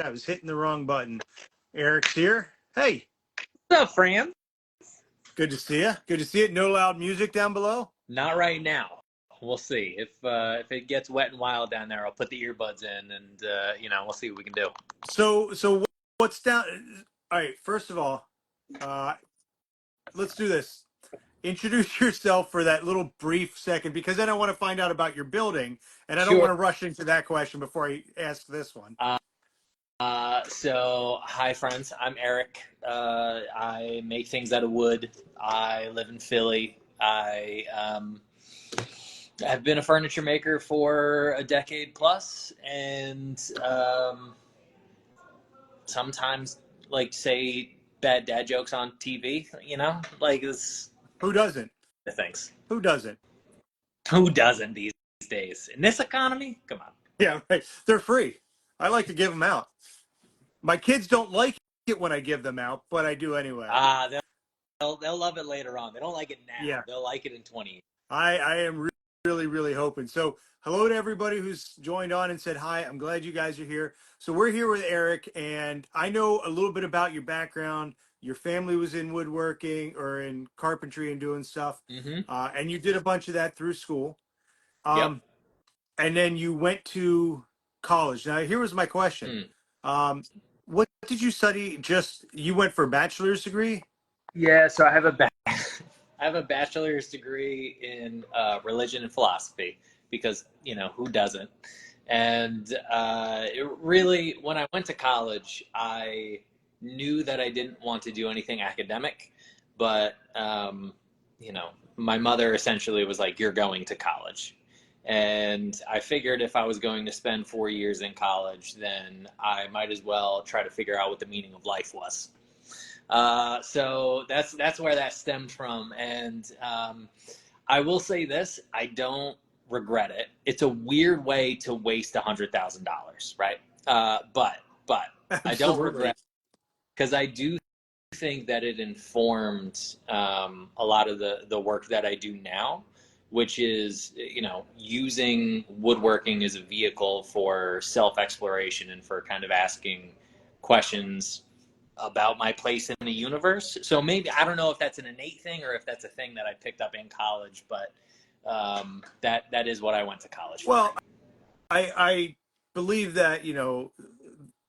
I was hitting the wrong button. Erik's here. Hey, What's up, Fran? good to see you. Good to see it. No loud music down below. Not right now. We'll see. If it gets wet and wild down there, I'll put the earbuds in, and we'll see what we can do. So what's down? All right. First of all, uh, let's do this. Introduce yourself for that little brief second, because then I want to find out about your building, and I don't want Sure. to rush into that question before I ask this one. So hi, friends. I'm Erik. I make things out of wood. I live in Philly. I have been a furniture maker for a decade plus, and sometimes like say bad dad jokes on TV. Like this. Who doesn't? Things. Who doesn't? Who doesn't these days in this economy? Come on. Yeah, right. They're free. I like to give them out. My kids don't like it when I give them out, but I do anyway. They'll love it later on. They don't like it now. Yeah. They'll like it in 20 years. I am really hoping. So hello to everybody who's joined on and said hi. I'm glad you guys are here. So we're here with Erik, and I know a little bit about your background. Your family was in woodworking or in carpentry and doing stuff, and you did a bunch of that through school. Yep. And then you went to college. Now here was my question. What did you study? Just you went for a bachelor's degree? Yeah, so I have a bachelor's degree in religion and philosophy because, who doesn't? And it really, when I went to college, I knew that I didn't want to do anything academic, but, my mother essentially was like, you're going to college. And I figured if I was going to spend 4 years in college, then I might as well try to figure out what the meaning of life was. So that's where that stemmed from. And I will say this, I don't regret it. It's a weird way to waste $100,000, right? But I don't regret it because I do think that it informed a lot of the work that I do now, which is, using woodworking as a vehicle for self-exploration and for kind of asking questions about my place in the universe. So maybe, I don't know if that's an innate thing or if that's a thing that I picked up in college, but that is what I went to college for. Well, I believe that,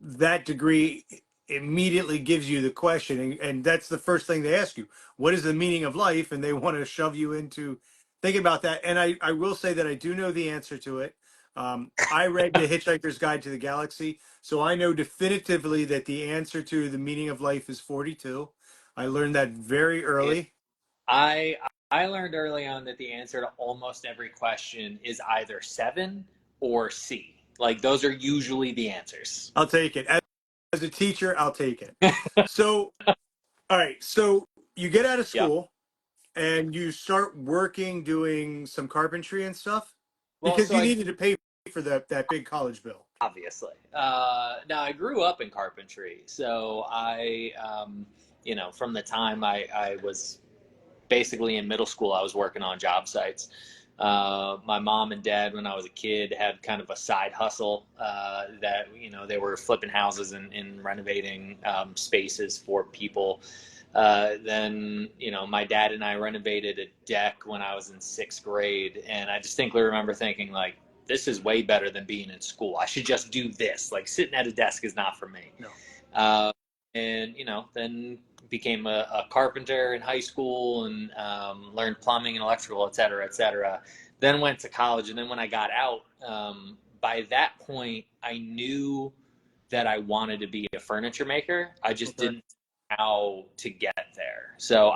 that degree immediately gives you the question, and that's the first thing they ask you. What is the meaning of life? And they want to shove you into thinking about that. And I will say that I do know the answer to it. I read The Hitchhiker's Guide to the Galaxy, so I know definitively that the answer to the meaning of life is 42. I learned that very early. I learned early on that the answer to almost every question is either 7 or C. Like, those are usually the answers. I'll take it. As a teacher, I'll take it. So, all right. So you get out of school and you start working, doing some carpentry and stuff because you needed to pay for that big college bill. Obviously. Now, I grew up in carpentry. So I, from the time I was basically in middle school, I was working on job sites. My mom and dad, when I was a kid, had kind of a side hustle that, they were flipping houses and renovating spaces for people. Then, my dad and I renovated a deck when I was in 6th grade. And I distinctly remember thinking, like, this is way better than being in school. I should just do this. Like, sitting at a desk is not for me. No. And, then became a carpenter in high school and learned plumbing and electrical, et cetera, then went to college. And then when I got out, by that point, I knew that I wanted to be a furniture maker. I just didn't know how to get there. So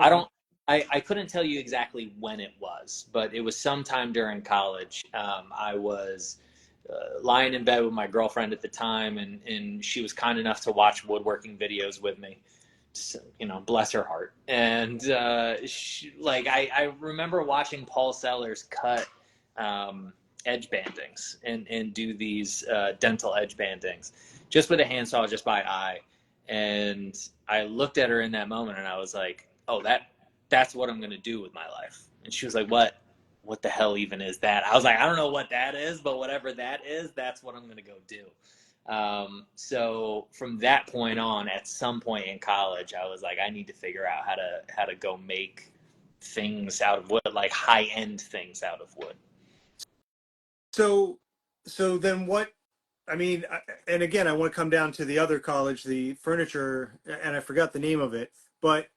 I couldn't tell you exactly when it was, but it was sometime during college. I was lying in bed with my girlfriend at the time, and she was kind enough to watch woodworking videos with me. So, bless her heart. And I remember watching Paul Sellers cut edge bandings and do these dental edge bandings just with a handsaw, just by eye. And I looked at her in that moment and I was like, oh, that's what I'm going to do with my life. And she was like, what the hell even is that? I was like, I don't know what that is, but whatever that is, that's what I'm going to go do. So from that point on, at some point in college, I was like, I need to figure out how to go make things out of wood, like high end things out of wood. So, so then what? I mean, and again, I want to come down to the other college, the furniture, and I forgot the name of it. But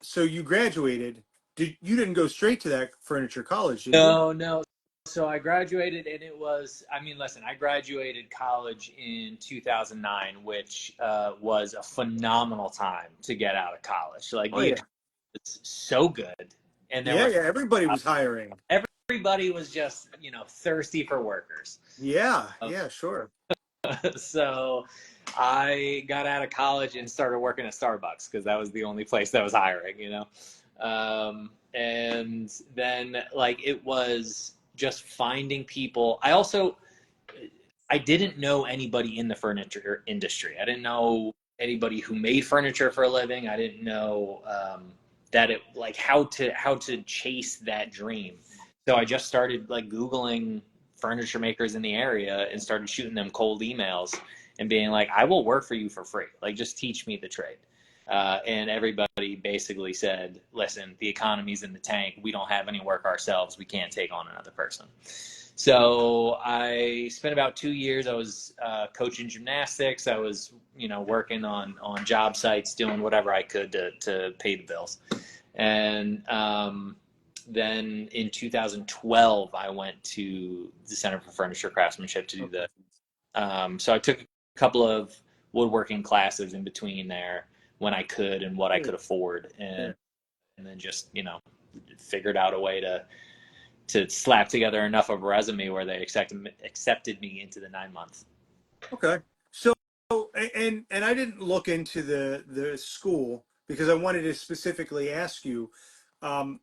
so you graduated. You didn't go straight to that furniture college, did you? No, no. So I graduated, and it was, I mean, listen, I graduated college in 2009, which was a phenomenal time to get out of college. Like Oh the yeah, economy was so good, and there yeah, were yeah. Everybody was hiring. everybody was just, thirsty for workers. Yeah, yeah, sure. So I got out of college and started working at Starbucks because that was the only place that was hiring. And then like it was just finding people. I didn't know anybody in the furniture industry. I didn't know anybody who made furniture for a living. I didn't know that it like how to chase that dream. So I just started like Googling furniture makers in the area and started shooting them cold emails and being like, I will work for you for free. Like, just teach me the trade. And everybody basically said, listen, the economy's in the tank. We don't have any work ourselves. We can't take on another person. So I spent about 2 years. I was coaching gymnastics. I was, working on job sites, doing whatever I could to pay the bills. And then in 2012, I went to the Center for Furniture Craftsmanship to do Okay. so I took a couple of woodworking classes in between there when I could and what I could afford, Yeah. and then just figured out a way to slap together enough of a resume where they accepted me into the 9 months. Okay. So, and I didn't look into the school because I wanted to specifically ask you. Um,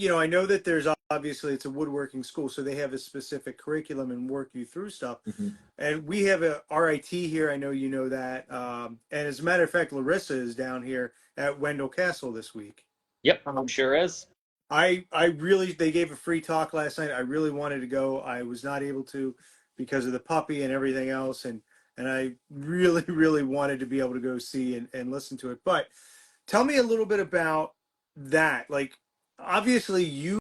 I know that there's obviously it's a woodworking school, so they have a specific curriculum and work you through stuff. Mm-hmm. And we have a RIT here. I know you know that. And as a matter of fact, Larissa is down here at Wendell Castle this week. Yep, Um, sure is. I really they gave a free talk last night. I really wanted to go. I was not able to because of the puppy and everything else, and I really really wanted to be able to go see and listen to it. But tell me a little bit about that. Like obviously you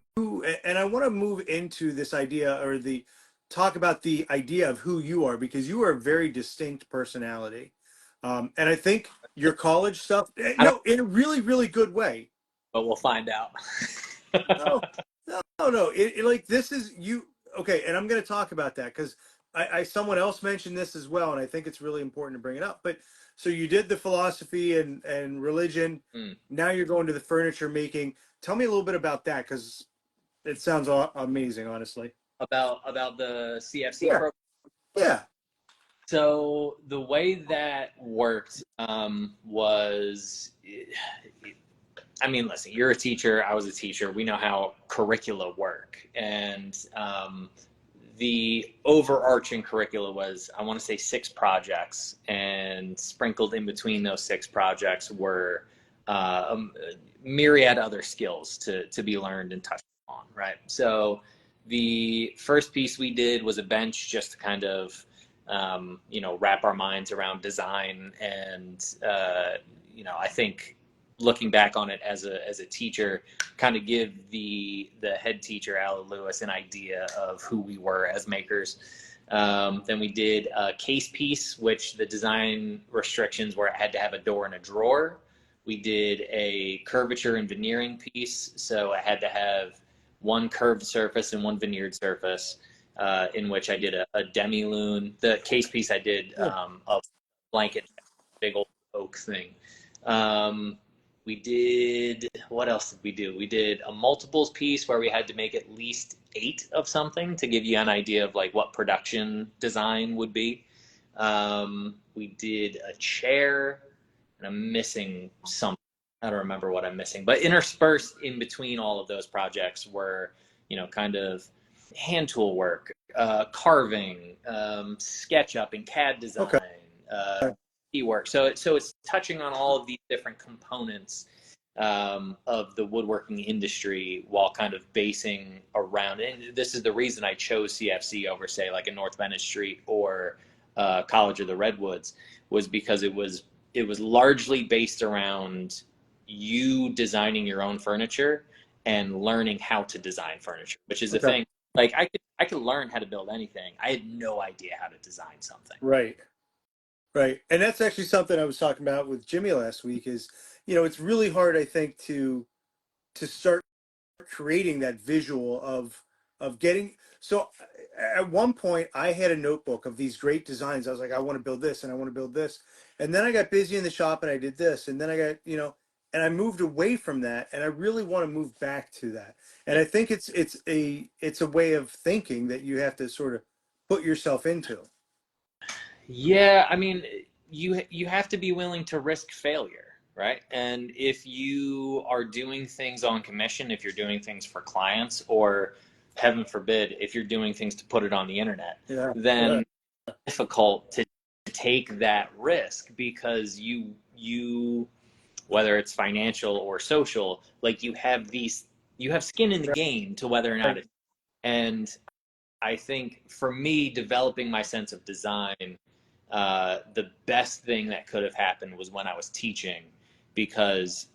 and I want to move into this idea or the talk about the idea of who you are because you are a very distinct personality. And I think your college stuff, I don't, no, in a really, really good way. but we'll find out. No, no. Like this is you. Okay, and I'm going to talk about that because someone else mentioned this as well, and I think it's really important to bring it up. But so you did the philosophy and religion. Mm. Now you're going to the furniture making. Tell me a little bit about that because it sounds amazing, honestly. About the CFC Yeah, program. yeah. So the way that worked was, I mean, listen, you're a teacher. I was a teacher. We know how curricula work, and the overarching curricula was, I want to say, 6 projects, and sprinkled in between those 6 projects were myriad other skills to be learned and touched on. Right. So the first piece we did was a bench, just to kind of wrap our minds around design. And, I think looking back on it as a teacher, kind of give the head teacher, Alan Lewis, an idea of who we were as makers. Then we did a case piece, which the design restrictions were it had to have a door and a drawer. We did a curvature and veneering piece, so I had to have one curved surface and one veneered surface. In which I did a demi loon. The case piece I did a blanket, big old oak thing. We did, what else did we do? We did a multiples piece where we had to make at least 8 of something to give you an idea of like what production design would be. We did a chair, and I'm missing something. I don't remember what I'm missing, but interspersed in between all of those projects were, kind of hand tool work, carving, SketchUp and CAD design, Okay. work. So it's touching on all of these different components of the woodworking industry while kind of basing around it. And this is the reason I chose CFC over, say, like a North Bennett Street or College of the Redwoods was because it was largely based around you designing your own furniture and learning how to design furniture, which is the Okay. thing. Like I could learn how to build anything. I had no idea how to design something. Right. Right. And that's actually something I was talking about with Jimmy last week is, it's really hard, I think, to start creating that visual of getting. So at one point I had a notebook of these great designs. I was like, I want to build this and I want to build this. And then I got busy in the shop and I did this. And then I got, and I moved away from that. And I really want to move back to that. And Yeah. I think it's a way of thinking that you have to sort of put yourself into. Yeah, I mean, you have to be willing to risk failure, right? And if you are doing things on commission, if you're doing things for clients, or heaven forbid, if you're doing things to put it on the internet, Yeah. then Right. it's difficult to take that risk because you whether it's financial or social, like you have skin in the game to whether or not Right. it. And I think for me, developing my sense of design, the best thing that could have happened was when I was teaching, because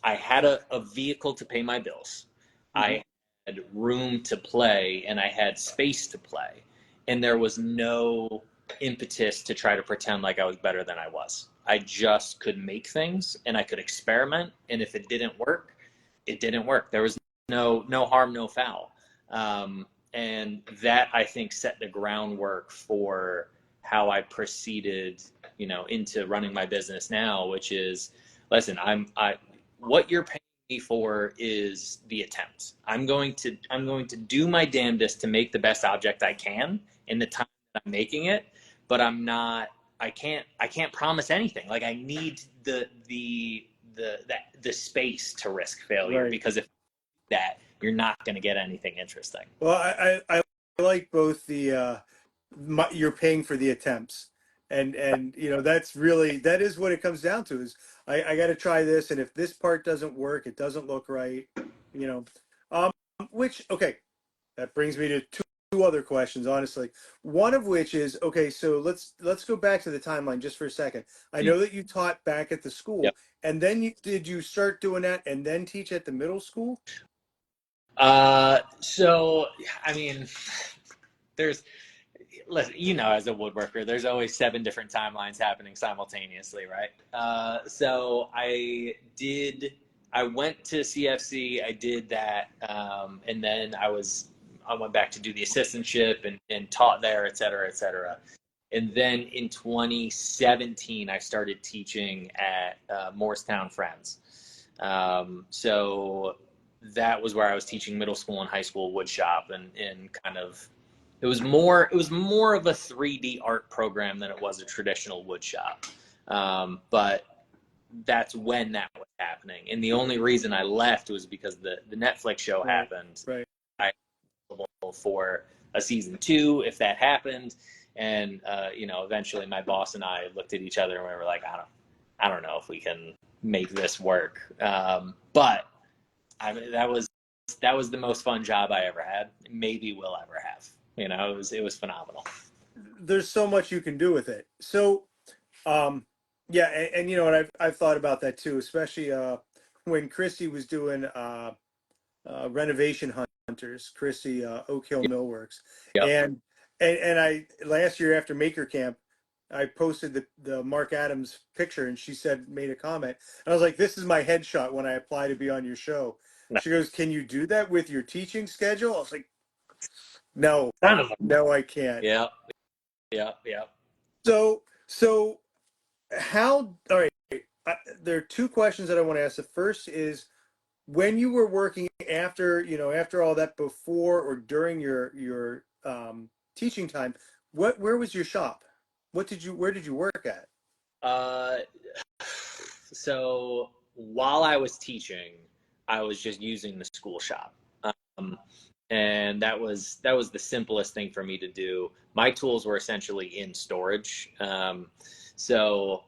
I had a vehicle to pay my bills. Mhm. I had room to play and I had space to play. And there was no impetus to try to pretend like I was better than I was. I just could make things and I could experiment. And if it didn't work, it didn't work. There was no harm, no foul. And that, I think, set the groundwork for how I proceeded, into running my business now, which is, listen, what you're paying me for is the attempt. I'm going to do my damnedest to make the best object I can in the time that I'm making it, but I can't promise anything. Like, I need the space to risk failure, Right. because if that, you're not going to get anything interesting. Well, I like both you're paying for the attempts, and that is what it comes down to is I got to try this, and if this part doesn't work, it doesn't look right, you know. Um, which okay, that brings me to two other questions, honestly. One of which is okay, so let's go back to the timeline just for a second. I know that you taught back at the Yep. school, and then did you start doing that and then teach at the middle school? So I mean, there's, listen, as a woodworker, there's always seven different timelines happening simultaneously, right? So I went to CFC, I did that, and then I went back to do the assistantship and taught there, et cetera, et cetera. And then in 2017, I started teaching at Morristown Friends. So that was where I was teaching middle school and high school wood shop, and kind of it was more of a 3D art program than it was a traditional wood shop. But that's when that was happening. And the only reason I left was because the Netflix show Right, happened. right. I was available for a season two if that happened. And eventually my boss and I looked at each other and we were like, I don't know if we can make this work. But that was the most fun job I ever had. Maybe will ever have. It was phenomenal. There's so much you can do with it. So, yeah, and you know what, I've thought about that too, especially when Christy was doing renovation hunters, Christy Oak Hill Yep. Millworks, Yep. and I last year after Maker Camp, I posted the Mark Adams picture, and she made a comment, and I was like, this is my headshot when I apply to be on your show. No, She goes, can you do that with your teaching schedule? I was like, no, none of them. no, I can't. Yeah. Yeah. Yeah. So how, all right, there are two questions that I want to ask. The first is when you were working after all that, before or during your teaching time, where was your shop? Where did you work at? Uh, so while I was teaching, I was just using the school shop. Um, and that was the simplest thing for me to do. My tools were essentially in storage. So,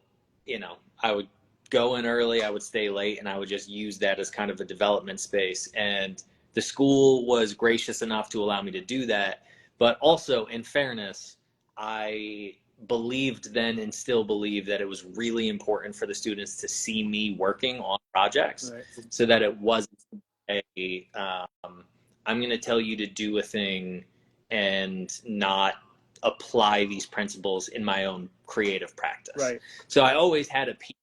I would go in early, I would stay late, and I would just use that as kind of a development space. And the school was gracious enough to allow me to do that. But also, in fairness, I believed then and still believe that it was really important for the students to see me working on projects, Right. so that it wasn't a I'm going to tell you to do a thing and not apply these principles in my own creative practice. Right. So I always had a piece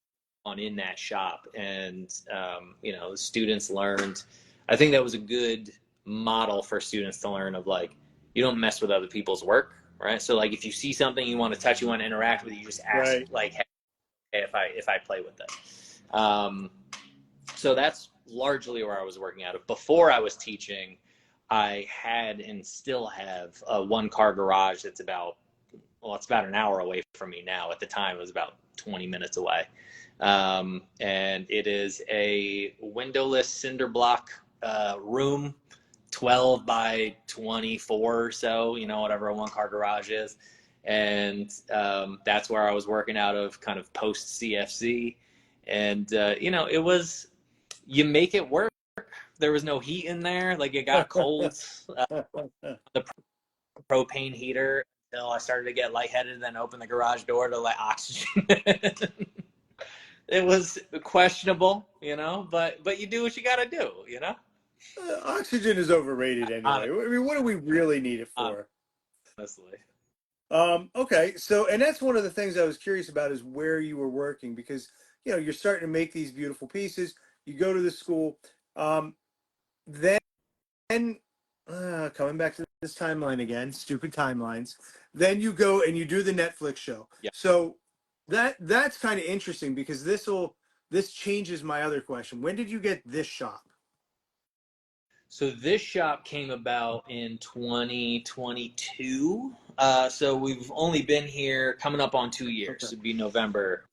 on in that shop, and the students learned. I think that was a good model for students to learn of, like, you don't mess with other people's work, right? So like if you see something you want to touch, you want to interact with, you just ask, Right. like, hey, if I play with it. So that's largely where I was working out of. Before I was teaching, I had and still have a one-car garage that's it's about an hour away from me now. At the time, it was about 20 minutes away. And it is a windowless cinder block room, 12 by 24 or so, whatever a one-car garage is. And that's where I was working out of, kind of post CFC. And, it was, you make it work. There was no heat in there. Like, it got cold. The propane heater, until I started to get lightheaded, and then opened the garage door to let oxygen in. It was questionable, but you do what you got to do. Oxygen is overrated anyway. I mean, what do we really need it for? Honestly. Okay, so, and that's one of the things I was curious about, is where you were working, because you're starting to make these beautiful pieces. You go to the school, then coming back to this timeline again, stupid timelines. Then you go and you do the Netflix show. Yeah. So that's kind of interesting, because this changes my other question. When did you get this shop? So this shop came about in 2022. So we've only been here coming up on 2 years. Okay. It'd be November.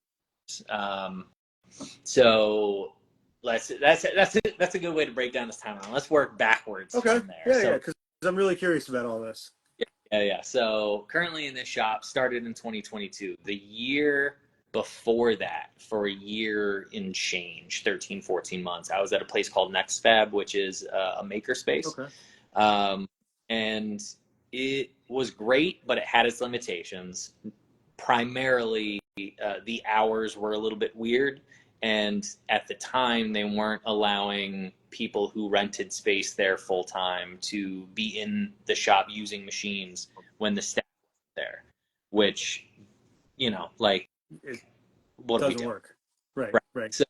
So that's a good way to break down this timeline. Let's work backwards Okay. from there. Yeah, because I'm really curious about all this. Yeah. So currently in this shop, started in 2022. The year before that, for a year in change, 13, 14 months, I was at a place called Next Fab, which is a makerspace. Okay. And it was great, but it had its limitations. Primarily, the hours were a little bit weird. And at the time, they weren't allowing people who rented space there full time to be in the shop using machines when the staff was there, which, like, It what do we doesn't do? work. Right. Right. Right. So,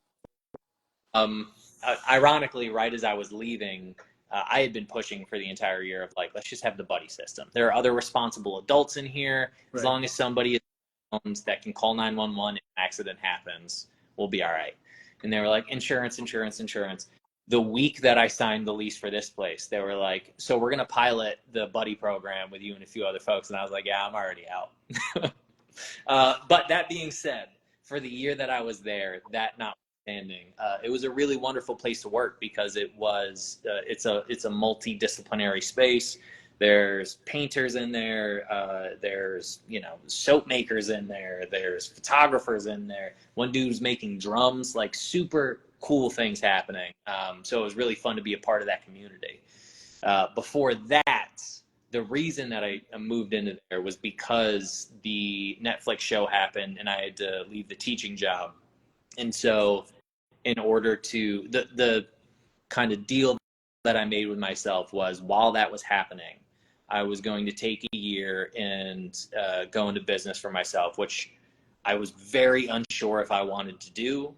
ironically, right as I was leaving, I had been pushing for the entire year of, like, let's just have the buddy system. There are other responsible adults in here. As Right. long as somebody is that can call 911 if an accident happens, we'll be all right. And they were like, insurance. The week that I signed the lease for this place, they were like, so we're going to pilot the buddy program with you and a few other folks. And I was like, yeah, I'm already out. But that being said, for the year that I was there, that notwithstanding, it was a really wonderful place to work, because it's a multidisciplinary space. There's painters in there. There's soap makers in there. There's photographers in there. One dude's making drums, like super cool things happening. So it was really fun to be a part of that community. Before that, the reason that I moved into there was because the Netflix show happened and I had to leave the teaching job. And so in order to, the kind of deal that I made with myself was, while that was happening, I was going to take a year and go into business for myself, which I was very unsure if I wanted to do,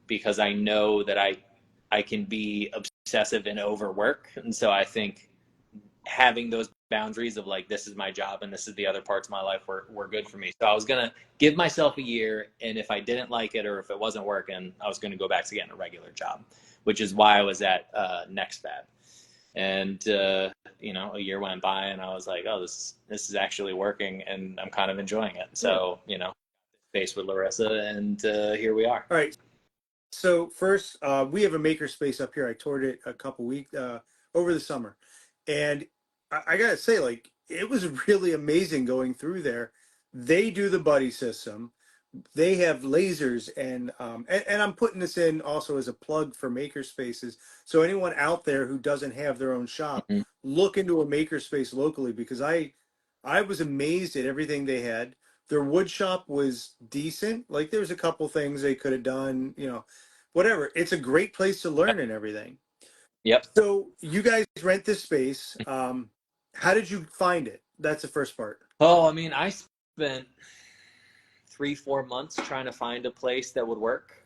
because I know that I can be obsessive and overwork. And so I think having those boundaries of, like, this is my job and this is the other parts of my life were good for me. So I was going to give myself a year, and if I didn't like it or if it wasn't working, I was going to go back to getting a regular job, which is why I was at Next Fab. And a year went by and I was like, oh, this is actually working and I'm kind of enjoying it. So, space with Larissa, and here we are. All right. So first, we have a makerspace up here. I toured it a couple weeks over the summer, and I gotta say, like, it was really amazing going through there. They do the buddy system. They have lasers, and I'm putting this in also as a plug for makerspaces. So anyone out there who doesn't have their own shop, Mm-hmm. look into a makerspace locally, because I was amazed at everything they had. Their wood shop was decent. Like there's a couple things they could have done, you know, whatever. It's a great place to learn and everything. Yep. So you guys rent this space. How did you find it? That's the first part. Oh, I mean, I spent 3-4 months trying to find a place that would work.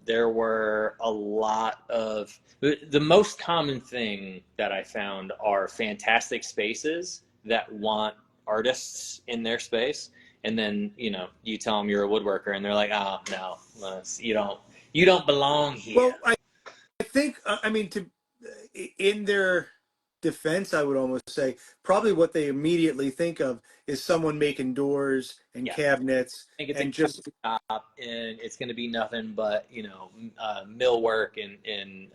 There were a lot of the most common thing that I found are fantastic spaces that want artists in their space, and then you tell them you're a woodworker, and they're like, oh no, you don't belong here. Well, I think I mean to in their defense, I would almost say probably what they immediately think of is someone making doors and Yeah. cabinets I think it's and a just shop, and it's going to be nothing but millwork and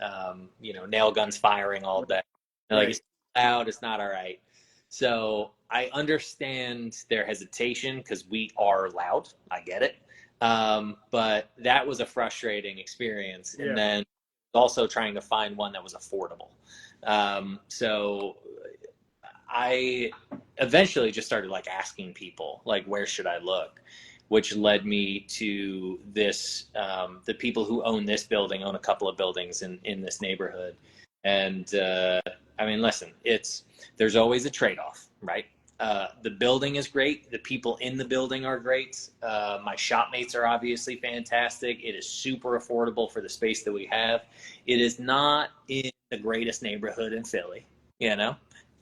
nail guns firing all day. And, like, right. it's loud, it's not all right. So I understand their hesitation because we are loud. I get it, but that was a frustrating experience. And Yeah. then also trying to find one that was affordable. So I eventually just started like asking people like, where should I look, which led me to this. The people who own this building own a couple of buildings in this neighborhood. And I mean, listen, there's always a trade-off, right? The building is great. The people in the building are great. My shopmates are obviously fantastic. It is super affordable for the space that we have. It is not in the greatest neighborhood in Philly, Yeah.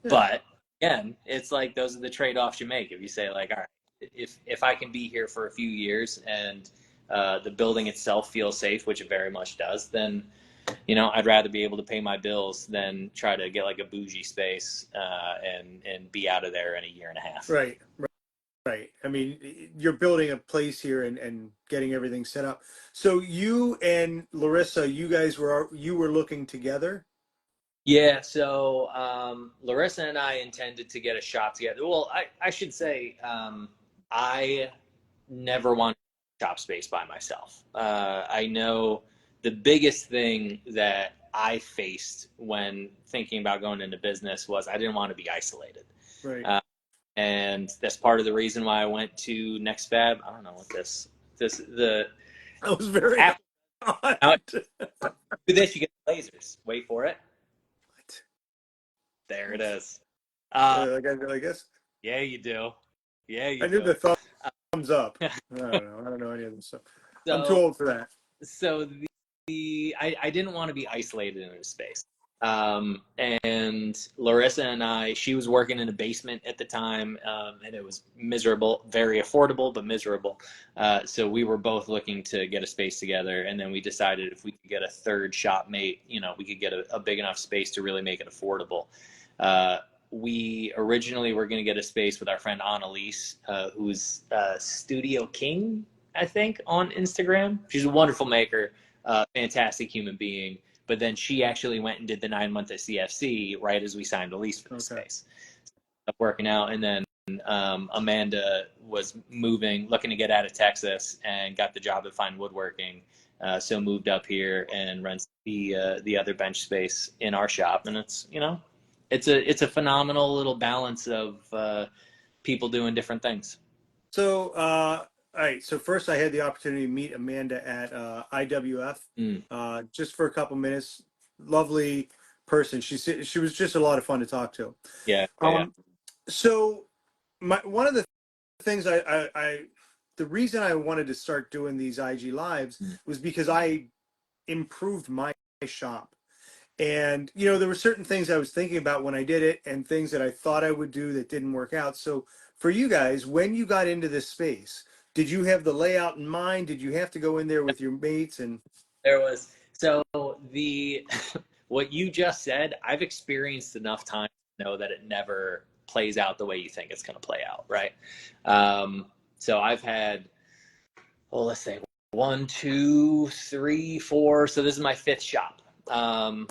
but again, it's like those are the trade-offs you make. If you say like, all right, if I can be here for a few years and the building itself feels safe, which it very much does, then I'd rather be able to pay my bills than try to get like a bougie space and be out of there in a year and a half. Right. Right. I mean, you're building a place here and getting everything set up. So you and Larissa, you were looking together? Yeah, so Larissa and I intended to get a shop together. Well, I should say I never wanted a shop space by myself. I know the biggest thing that I faced when thinking about going into business was I didn't want to be isolated. Right. And that's part of the reason why I went to Next Fab. I don't know what the I was very Apple. odd. Do this, you get lasers. Wait for it. What? There it is. I guess Yeah, you do. Yeah, you I knew do. the thumbs up. I don't know. I don't know any of this stuff. I'm too So, old for that. so I didn't want to be isolated in a space. And Larissa and I, she was working in a basement at the time, and it was miserable, very affordable, but miserable. So we were both looking to get a space together, and then we decided if we could get a third shop mate, we could get a big enough space to really make it affordable. We originally were going to get a space with our friend Annalise, who's Studio King, I think, on Instagram. She's a wonderful maker, fantastic human being. But then she actually went and did the 9 month at CFC right as we signed a lease for the space. So working out, and then Amanda was looking to get out of Texas, and got the job at Fine Woodworking. So moved up here and rents the other bench space in our shop, and it's a phenomenal little balance of people doing different things. So, all right. So first, I had the opportunity to meet Amanda at IWF just for a couple minutes. Lovely person. She was just a lot of fun to talk to. Yeah, yeah. So, one of the things the reason I wanted to start doing these IG lives was because I improved my shop. And, there were certain things I was thinking about when I did it and things that I thought I would do that didn't work out. So for you guys, when you got into this space, did you have the layout in mind? Did you have to go in there with your mates? And There was the what you just said, I've experienced enough time to know that it never plays out the way you think it's going to play out, right? So I've had, well, let's say 1, 2, 3, 4. So this is my 5th shop.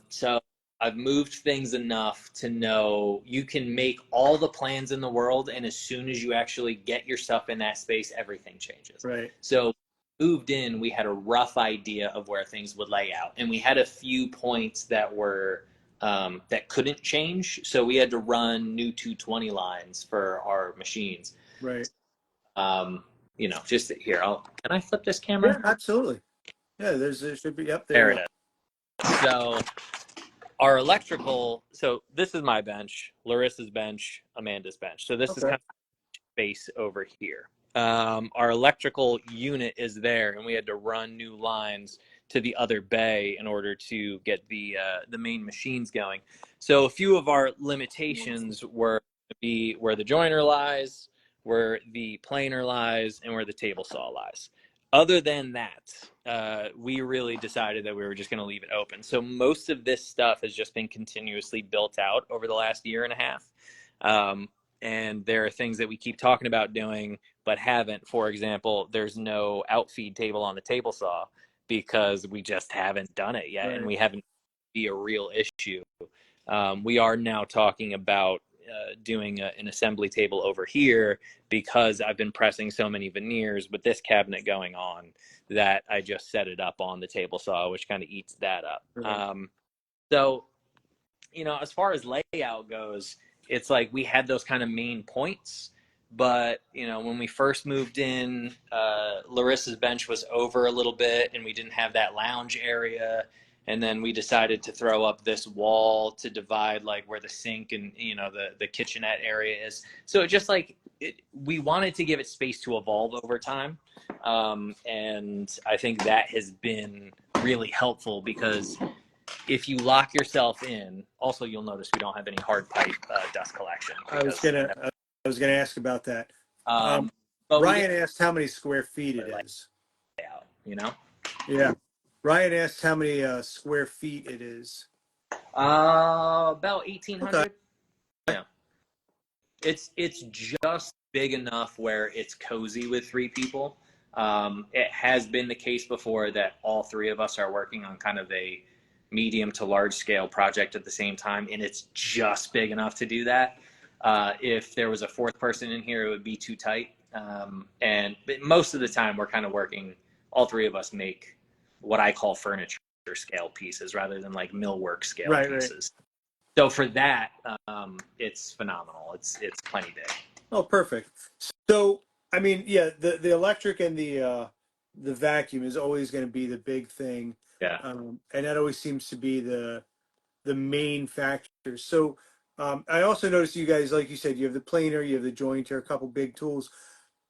So I've moved things enough to know you can make all the plans in the world, and as soon as you actually get your stuff in that space, everything changes. right. So moved in, we had a rough idea of where things would lay out, and we had a few points that were that couldn't change, so we had to run new 220 lines for our machines. Right. Just here. Can I flip this Yeah, camera? absolutely. Yeah, there should be up there. There You it is. So our electrical. So this is my bench, Larissa's bench, Amanda's bench. So this is Okay. kind of space over here. Our electrical unit is there, and we had to run new lines to the other bay in order to get the main machines going. So a few of our limitations were to be where the joiner lies, where the planer lies, and where the table saw lies. Other than that, we really decided that we were just going to leave it open. So most of this stuff has just been continuously built out over the last year and a half. And there are things that we keep talking about doing but haven't. For example, there's no outfeed table on the table saw because we just haven't done it yet, Right. and we haven't be a real issue. We are now talking about doing an assembly table over here because I've been pressing so many veneers with this cabinet going on that I just set it up on the table saw, which kind of eats that up. Right. So, as far as layout goes, it's like we had those kind of main points. But, when we first moved in, Larissa's bench was over a little bit and we didn't have that lounge area. And then we decided to throw up this wall to divide like where the sink and, the kitchenette area is. So it just we wanted to give it space to evolve over time. And I think that has been really helpful because if you lock yourself in, also you'll notice we don't have any hard pipe dust collection. I was gonna ask about that. But Ryan asked how many square feet it is. layout. Yeah. Ryan asked how many square feet it is. About 1,800. Okay. Yeah. It's just big enough where it's cozy with three people. It has been the case before that all three of us are working on kind of a medium to large scale project at the same time, and it's just big enough to do that. If there was a fourth person in here, it would be too tight. But most of the time, we're kind of working. All three of us make what I call furniture scale pieces rather than like millwork scale pieces. Right. So for that, it's phenomenal. It's plenty big. Oh, perfect. So, I mean, yeah, the electric and the vacuum is always going to be the big thing. Yeah. And that always seems to be the main factor. So, I also noticed you guys, like you said, you have the planer, you have the jointer, a couple big tools.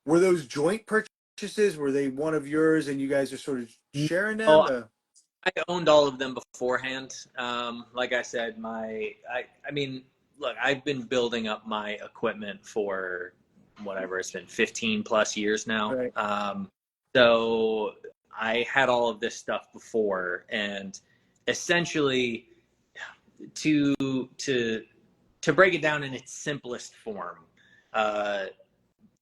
Were those joint purchases? Were they one of yours, and you guys are sort of sharing them? I owned all of them beforehand. Like I said, I mean, look, I've been building up my equipment for whatever it's been 15 plus years now. Right. So I had all of this stuff before, and essentially to break it down in its simplest form,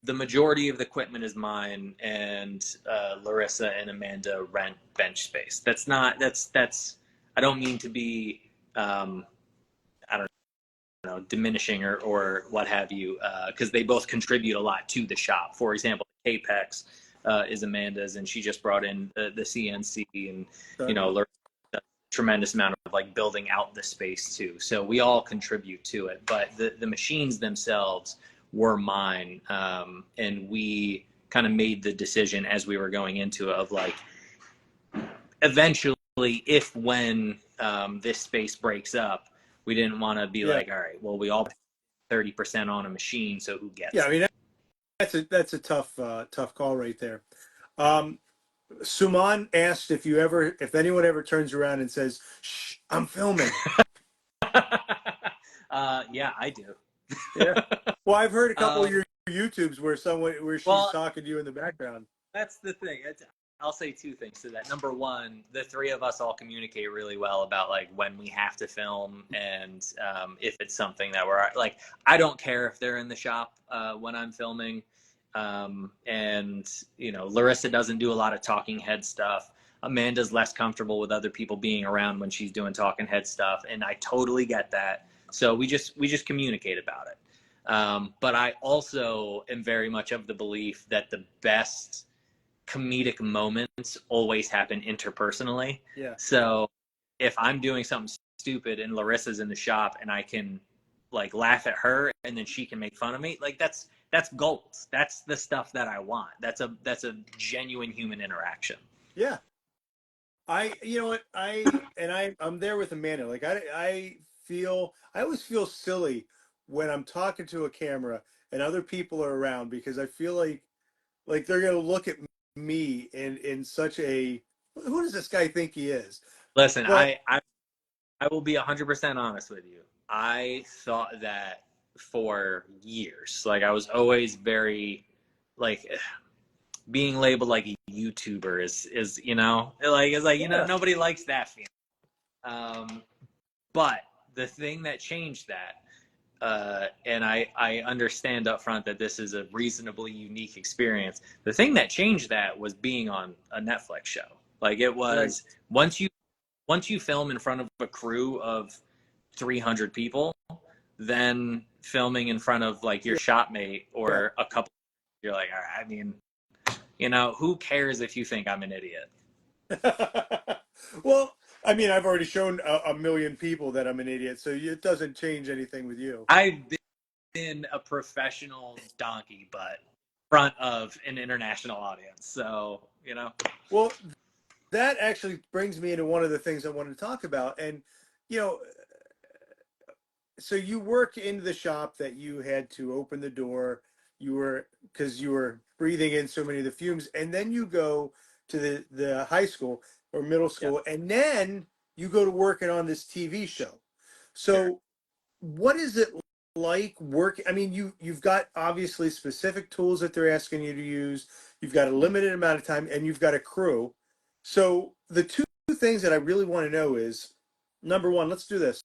the majority of the equipment is mine, and Larissa and Amanda rent bench space. That's I don't mean to be I don't know, diminishing or what have you, because they both contribute a lot to the shop. For example, Apex is Amanda's, and she just brought in the CNC, and Larissa does a tremendous amount of like building out the space too. So we all contribute to it, but the machines themselves were mine, and we kind of made the decision as we were going into it of like, eventually, when this space breaks up, we didn't want to be like, all right, well, we all 30% on a machine, so who gets it? Yeah, I mean, that's a tough call right there. Suman asked if anyone ever turns around and says, "Shh, I'm filming." Yeah, I do. Yeah. Well, I've heard a couple of your YouTubes where she's talking to you in the background. That's the thing. I'll say two things to that. Number one, the three of us all communicate really well about like when we have to film, and if it's something that we're like, I don't care if they're in the shop when I'm filming. And Larissa doesn't do a lot of talking head stuff. Amanda's less comfortable with other people being around when she's doing talking head stuff, and I totally get that. So we just communicate about it. But I also am very much of the belief that the best comedic moments always happen interpersonally. Yeah. So if I'm doing something stupid and Larissa's in the shop and I can like laugh at her and then she can make fun of me. Like that's gold. That's the stuff that I want. That's a genuine human interaction. Yeah. You know what, I'm there with Amanda. Like I always feel silly when I'm talking to a camera and other people are around because I feel like they're gonna look at me in such a, who does this guy think he is? Listen, But I will be 100% honest with you. I thought that for years. Like I was always very like being labeled like a YouTuber is you know like it's like you know yeah, nobody likes that feeling. But the thing that changed that, and I understand up front that this is a reasonably unique experience. The thing that changed that was being on a Netflix show. Like it right. was once you film in front of a crew of 300 people, then filming in front of like your Yeah. shop mate Yeah. or a couple, you're like, all right, I mean, you know, who cares if you think I'm an idiot? Well, I mean, I've already shown a million people that I'm an idiot, so it doesn't change anything with you. I've been a professional donkey, but front of an international audience. So, you know, Well, that actually brings me into one of the things I wanted to talk about. And, you know, so you work in the shop that you had to open the door. You were, because you were breathing in so many of the fumes, and then you go to the high school or middle yeah, school, and then you go to working on this TV show. sure. So what is it like working? I mean, you've got obviously specific tools that they're asking you to use. You've got a limited amount of time, and you've got a crew. So the two things that I really want to know is, number one, let's do this.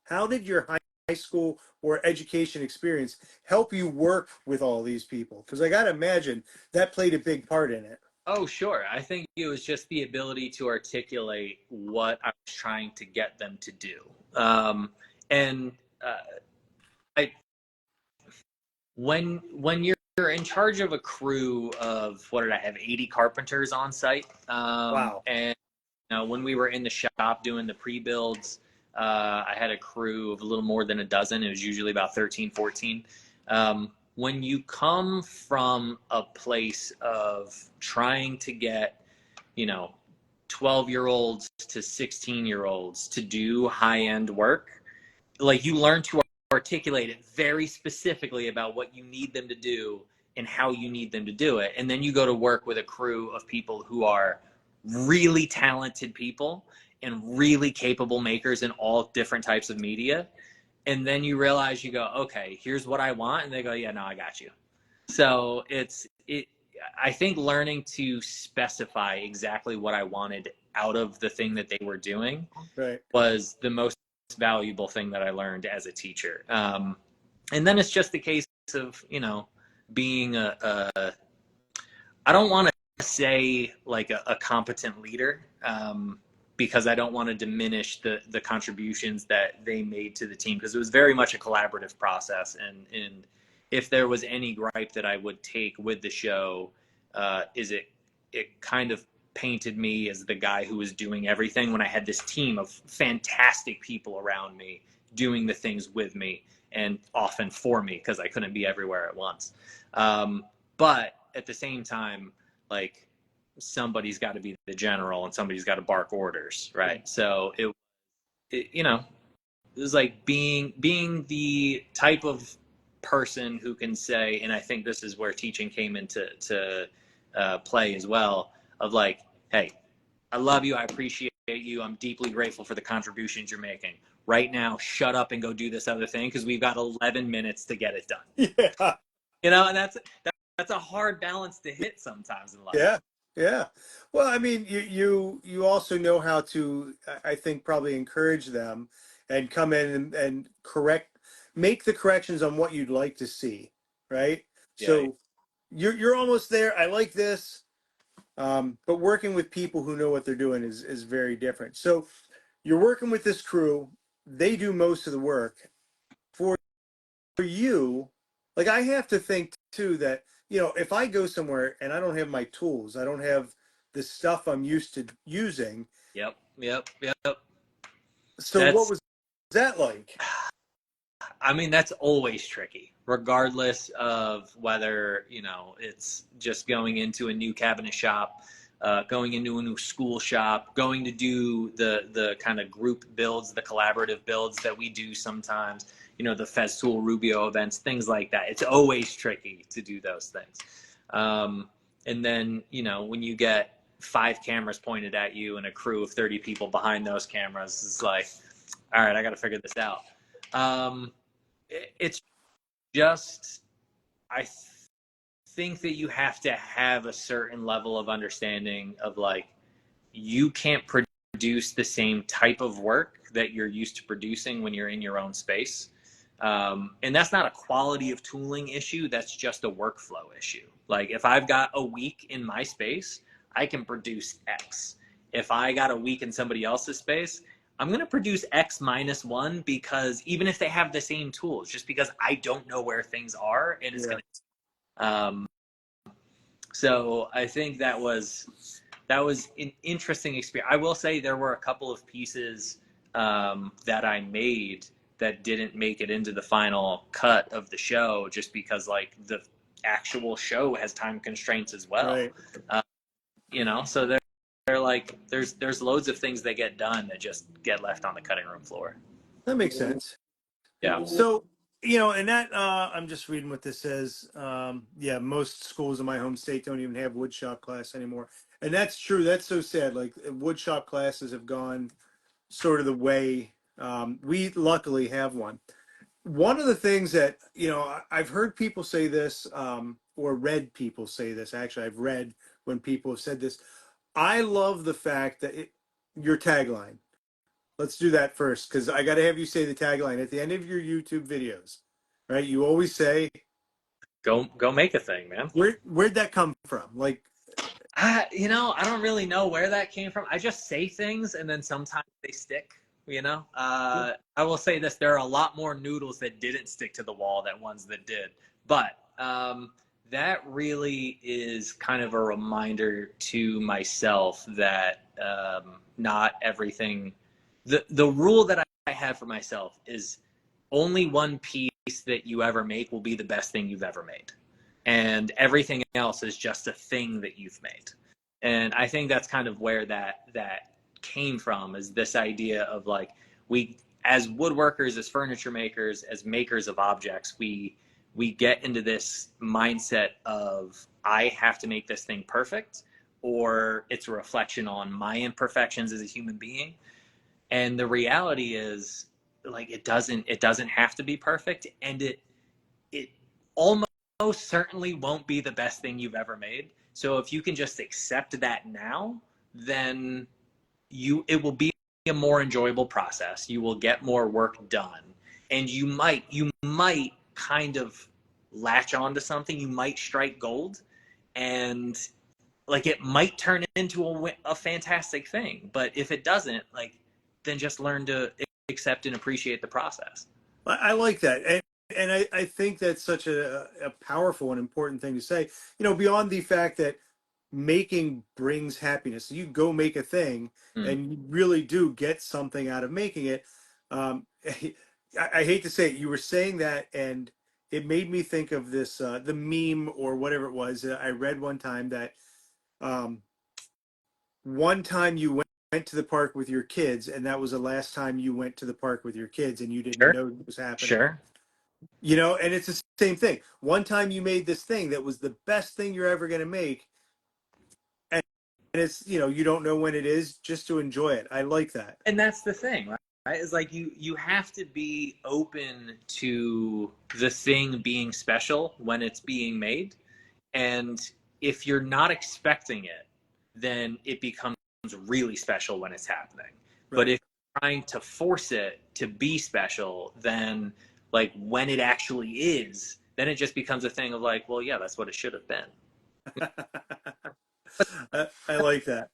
How did your high school or education experience help you work with all these people? Because I got to imagine that played a big part in it. Oh, sure. I think it was just the ability to articulate what I was trying to get them to do. And I, when you're in charge of a crew of what did I have 80 carpenters on site, Wow. and you know, when we were in the shop doing the pre-builds, I had a crew of a little more than a dozen. It was usually about 13, 14. When you come from a place of trying to get, you know, 12-year-olds to 16-year-olds to do high-end work, like you learn to articulate it very specifically about what you need them to do and how you need them to do it. And then you go to work with a crew of people who are really talented people and really capable makers in all different types of media. And then you realize you go, okay, here's what I want. And they go, yeah, no, I got you. So I think learning to specify exactly what I wanted out of the thing that they were doing Right. was the most valuable thing that I learned as a teacher. And then it's just the case of, you know, being I don't want to say like a competent leader, because I don't want to diminish the contributions that they made to the team, because it was very much a collaborative process. And if there was any gripe that I would take with the show, is it kind of painted me as the guy who was doing everything when I had this team of fantastic people around me doing the things with me and often for me because I couldn't be everywhere at once. But at the same time, like somebody's got to be the general and somebody's got to bark orders, right? So it you know, it was like being the type of person who can say, and I think this is where teaching came into play as well, of like, hey, I love you, I appreciate you, I'm deeply grateful for the contributions you're making. Right now, shut up and go do this other thing because we've got 11 minutes to get it done. Yeah. You know, and that's a hard balance to hit sometimes in life. Yeah. Yeah. Well, I mean, you also know how to, I think, probably encourage them and come in and make the corrections on what you'd like to see, right? Yeah, So you're almost there. I like this. But working with people who know what they're doing is very different. So you're working with this crew. They do most of the work for you. Like I have to think too that, you know, if I go somewhere and I don't have my tools, I don't have the stuff I'm used to using. yep, yep, yep. So what That's, was that like? I mean, that's always tricky, regardless of whether, you know, it's just going into a new cabinet shop, going into a new school shop, going to do the kind of group builds, the collaborative builds that we do sometimes, you know, the Festool Rubio events, things like that. It's always tricky to do those things. And then, you know, when you get 5 cameras pointed at you and a crew of 30 people behind those cameras, it's like, all right, I got to figure this out. It's just, I think that you have to have a certain level of understanding of like, you can't produce the same type of work that you're used to producing when you're in your own space. And that's not a quality of tooling issue, that's just a workflow issue. Like if I've got a week in my space, I can produce X. If I got a week in somebody else's space, I'm going to produce X minus one, because even if they have the same tools, just because I don't know where things are, and it's Yeah. going to. So I think that was an interesting experience. I will say there were a couple of pieces that I made that didn't make it into the final cut of the show, just because like the actual show has time constraints as well. Right. You know, so they're like there's loads of things that get done that just get left on the cutting room floor. That makes sense. Yeah. So, you know, and that I'm just reading what this says. Yeah, most schools in my home state don't even have wood shop class anymore. And that's true. That's so sad. Like wood shop classes have gone sort of the way we luckily have one. One of the things that, you know, I've heard people say this, or read people say this. Actually, I've read when people have said this. I love the fact that your tagline. Let's do that first, because I got to have you say the tagline at the end of your YouTube videos, right? You always say, Go make a thing, man. Where'd that come from?" Like, You know, I don't really know where that came from. I just say things and then sometimes they stick, you know? I will say this, there are a lot more noodles that didn't stick to the wall than ones that did. But that really is kind of a reminder to myself that not everything, the rule that I have for myself is only one piece that you ever make will be the best thing you've ever made, and everything else is just a thing that you've made. And I think that's kind of where that came from, is this idea of like, we as woodworkers, as furniture makers, as makers of objects, we get into this mindset of I have to make this thing perfect, or it's a reflection on my imperfections as a human being. And the reality is, like, it doesn't have to be perfect, and it almost certainly won't be the best thing you've ever made. So if you can just accept that now, then it will be a more enjoyable process. You will get more work done, and you might kind of latch onto something. You might strike gold, and like it might turn into a fantastic thing. But if it doesn't, like, then just learn to accept and appreciate the process. I like that, and I think that's such a powerful and important thing to say. You know, beyond the fact that making brings happiness, you go make a thing, Mm. and you really do get something out of making it. I hate to say it, you were saying that, and it made me think of this the meme or whatever it was I read one time that um, one time you went to the park with your kids, and that was the last time you went to the park with your kids, and you didn't Sure, know it was happening. sure. You know, and it's the same thing. One time you made this thing that was the best thing you're ever going to make, and it's, you know, you don't know when it is, just to enjoy it. I like that. And that's the thing, right? Is like you have to be open to the thing being special when it's being made. And if you're not expecting it, then it becomes really special when it's happening. But Right. if you're trying to force it to be special, then like when it actually is, then it just becomes a thing of like, well, yeah, that's what it should have been. I like that.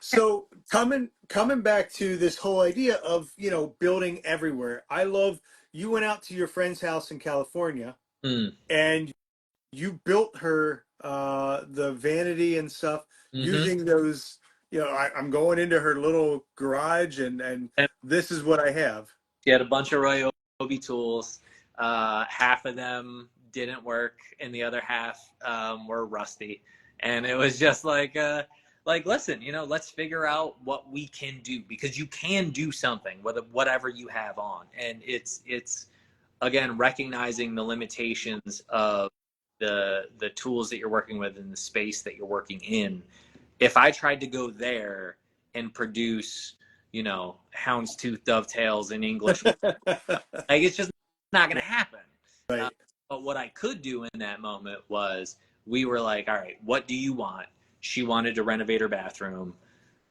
So coming back to this whole idea of, you know, building everywhere. I love, you went out to your friend's house in California, Mm. and you built her the vanity and stuff Mm-hmm. using those I'm going into her little garage and And this is what I have. she had a bunch of Ryobi tools. Half of them didn't work, and the other half were rusty. And it was just like, listen, let's figure out what we can do, because you can do something with whatever you have on. And it's again recognizing the limitations of the tools that you're working with and the space that you're working in. If I tried to go there and produce, houndstooth dovetails in English, like, it's just not going to happen. Uh, Right. but what I could do in that moment was, we were like, all right, what do you want? She wanted to renovate her bathroom.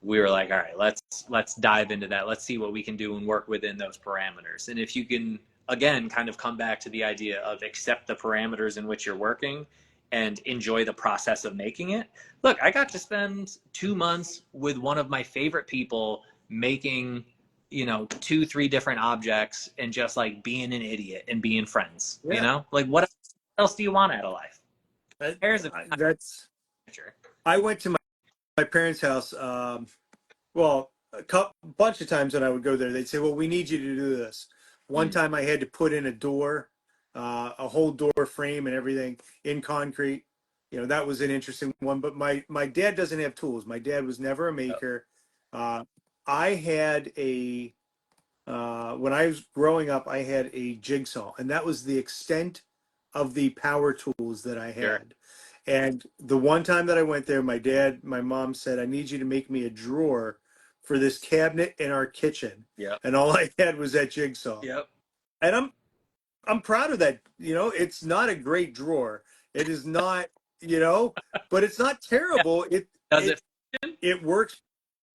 We were like, all right, let's dive into that. Let's see what we can do and work within those parameters. And if you can, again, kind of come back to the idea of accept the parameters in which you're working and enjoy the process of making it. Look, I got to spend 2 months with one of my favorite people making, 2, 3 different objects, and just like being an idiot and being friends, Yeah. like, what else do you want out of life? There's a That's, picture. I went to my parents' house. Well, bunch of times when I would go there, they'd say, "Well, we need you to do this." One time, I had to put in a door, a whole door frame and everything in concrete. That was an interesting one. But my dad doesn't have tools. My dad was never a maker. Uh, I had when I was growing up, I had a jigsaw, and that was the extent of the power tools that I Sure. had. And the one time that I went there, my mom said, "I need you to make me a drawer for this cabinet in our kitchen." Yep. And all I had was that jigsaw. Yep. And I'm proud of that. It's not a great drawer. It is not, but it's not terrible. It Does it it? it works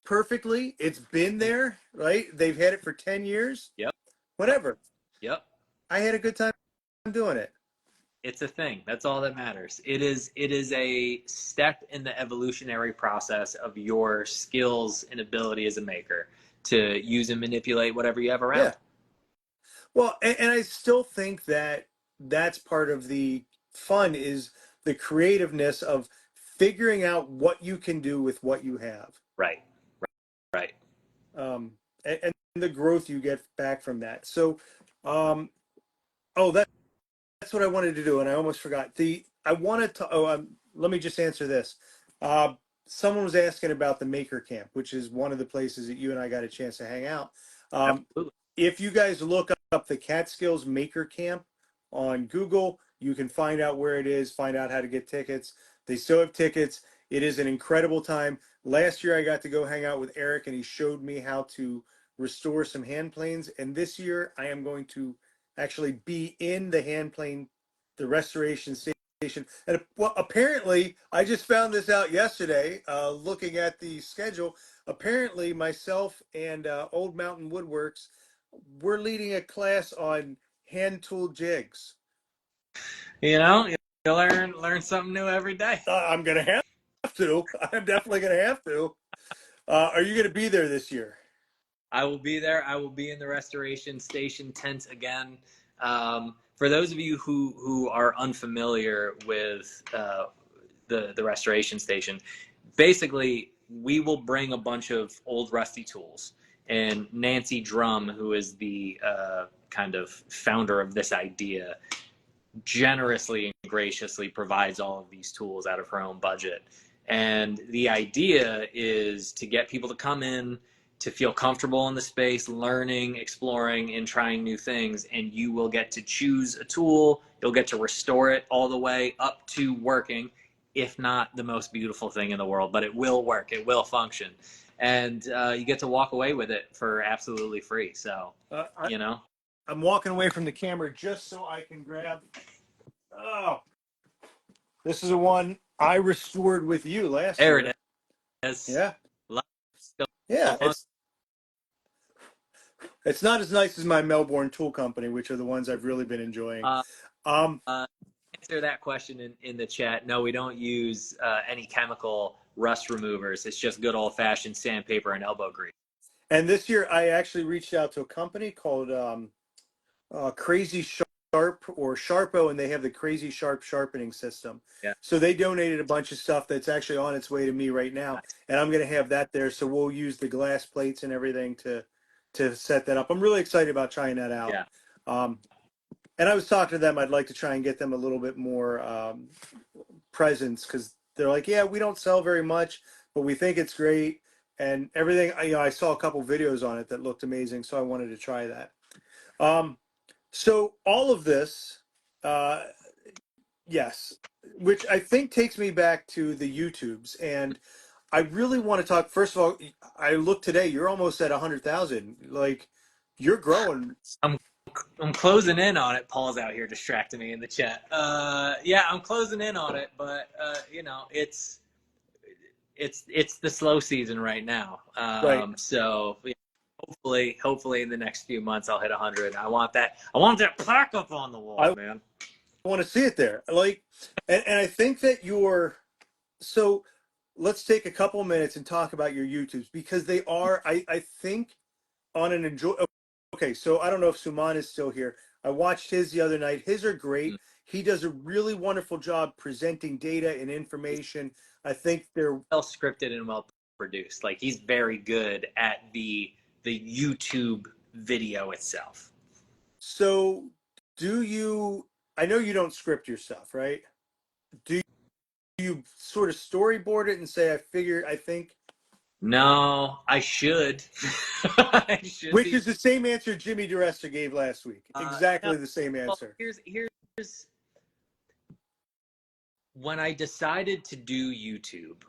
perfectly. It's been there, right? They've had it for 10 years. Yep. Whatever. Yep. I had a good time doing it. It's a thing. That's all that matters. It is a step in the evolutionary process of your skills and ability as a maker to use and manipulate whatever you have Yeah. around. Well, and I still think that that's part of the fun is the creativeness of figuring out what you can do with what you have. Right. Right. And the growth you get back from that. So, oh, that's what I wanted to do, and I almost forgot. I wanted to. Let me just answer this. Uh, Someone was asking about the Maker Camp, which is one of the places that you and I got a chance to hang out. Absolutely. If you guys look up the Catskills Maker Camp on Google, you can find out where it is, find out how to get tickets. They still have tickets. It is an incredible time. Last year, I got to go hang out with Eric, and he showed me how to restore some hand planes. And this year, I am going to actually be in the hand plane, the restoration station. And well, apparently, I just found this out yesterday, looking at the schedule. Apparently, myself and Old Mountain Woodworks, we're leading a class on hand tool jigs. You learn something new every day. I'm gonna have to. I'm definitely gonna have to. Are you gonna be there this year? I will be there. I will be in the restoration station tent again. For those of you who are unfamiliar with the restoration station, basically we will bring a bunch of old rusty tools, and Nancy Drum, who is the kind of founder of this idea, generously and graciously provides all of these tools out of her own budget. And the idea is to get people to come in, to feel comfortable in the space, learning, exploring, and trying new things. And you will get to choose a tool. You'll get to restore it all the way up to working, if not the most beautiful thing in the world, but it will work. It will function. And you get to walk away with it for absolutely free. So, I'm walking away from the camera just so I can grab. Oh, this is the one I restored with you last there year. it is. Yeah, Still yeah. fun. It's not as nice as my Melbourne Tool Company, which are the ones I've really been enjoying. Uh, Um, Answer that question in the chat. No, we don't use any chemical rust removers. It's just good old fashioned sandpaper and elbow grease. and this year I actually reached out to a company called Crazy Sharp or Sharpo, and they have the crazy sharp sharpening system. Yeah. So they donated a bunch of stuff that's actually on its way to me right now, Nice. and I'm going to have that there. So we'll use the glass plates and everything to set that up. I'm really excited about trying that out. Yeah. And I was talking to them. I'd like to try and get them a little bit more presence, because they're like, yeah, we don't sell very much, but we think it's great and everything. I saw a couple videos on it that looked amazing, so I wanted to try that. So all of this, uh, yes, which I think takes me back to the YouTubes, and I really want to talk. First of all, I look today; you're almost at 100,000. Like, you're growing. I'm I'm closing in on it. Paul's out here distracting me in the chat. Yeah, I'm closing in on it, but it's the slow season right now. Right. So yeah, hopefully in the next few months I'll hit 100. I want that plaque up on the wall, I man. want to see it there. Like, and I think that you're so. Let's take a couple minutes and talk about your YouTubes, because they are, I think, on an enjoy. Okay, so I don't know if Suman is still here. I watched his the other night. His are great. He does a really wonderful job presenting data and He's information. I think they're well scripted and well produced. Like he's very good at the YouTube video itself. so. Do you? I know you don't script your stuff, right? Do you sort of storyboard it and say, I think, No, I should. I should which be. is the same answer Jimmy DeResta gave last week. No, Exactly the same well, answer. here's when I decided to do YouTube,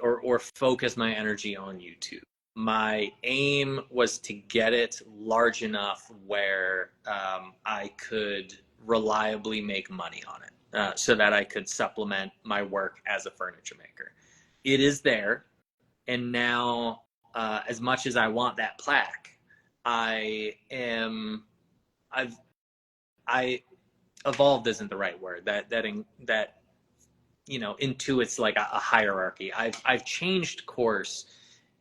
or focus my energy on YouTube. My aim was to get it large enough where I could reliably make money on it, so that I could supplement my work as a furniture maker. It is there, and now, as much as I want that plaque, I am I've I evolved isn't the right word. That intuits like a hierarchy. I've changed course,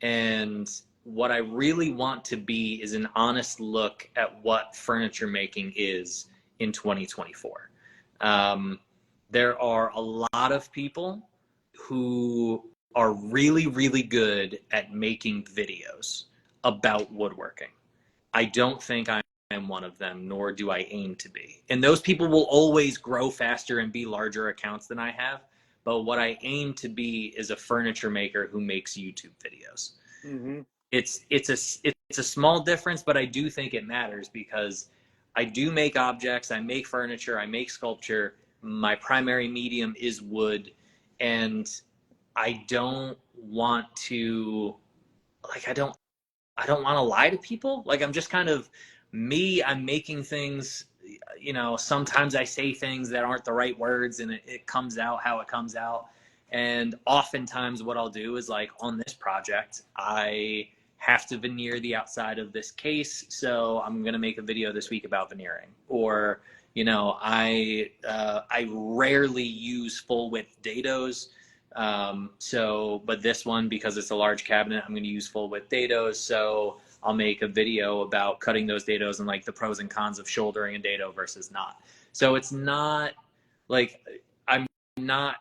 and what I really want to be is an honest look at what furniture making is in 2024. There are a lot of people who are really, really good at making videos about woodworking. I don't think I am one of them, nor do I aim to be. And those people will always grow faster and be larger accounts than I have. But what I aim to be is a furniture maker who makes YouTube videos. Mm-hmm. It's a small difference, but I do think it matters because I do make objects, I make furniture, I make sculpture. My primary medium is wood, and I don't want to I don't want to lie to people. Like I'm just kind of me. I'm making things. Sometimes I say things that aren't the right words, and it comes out how it comes out. And oftentimes, what I'll do is like on this project, I have to veneer the outside of this case, so I'm gonna make a video this week about veneering. Or I rarely use full width dados. But this one, because it's a large cabinet, I'm going to use full width dados. So I'll make a video about cutting those dados and like the pros and cons of shouldering a dado versus not. So it's not like I'm not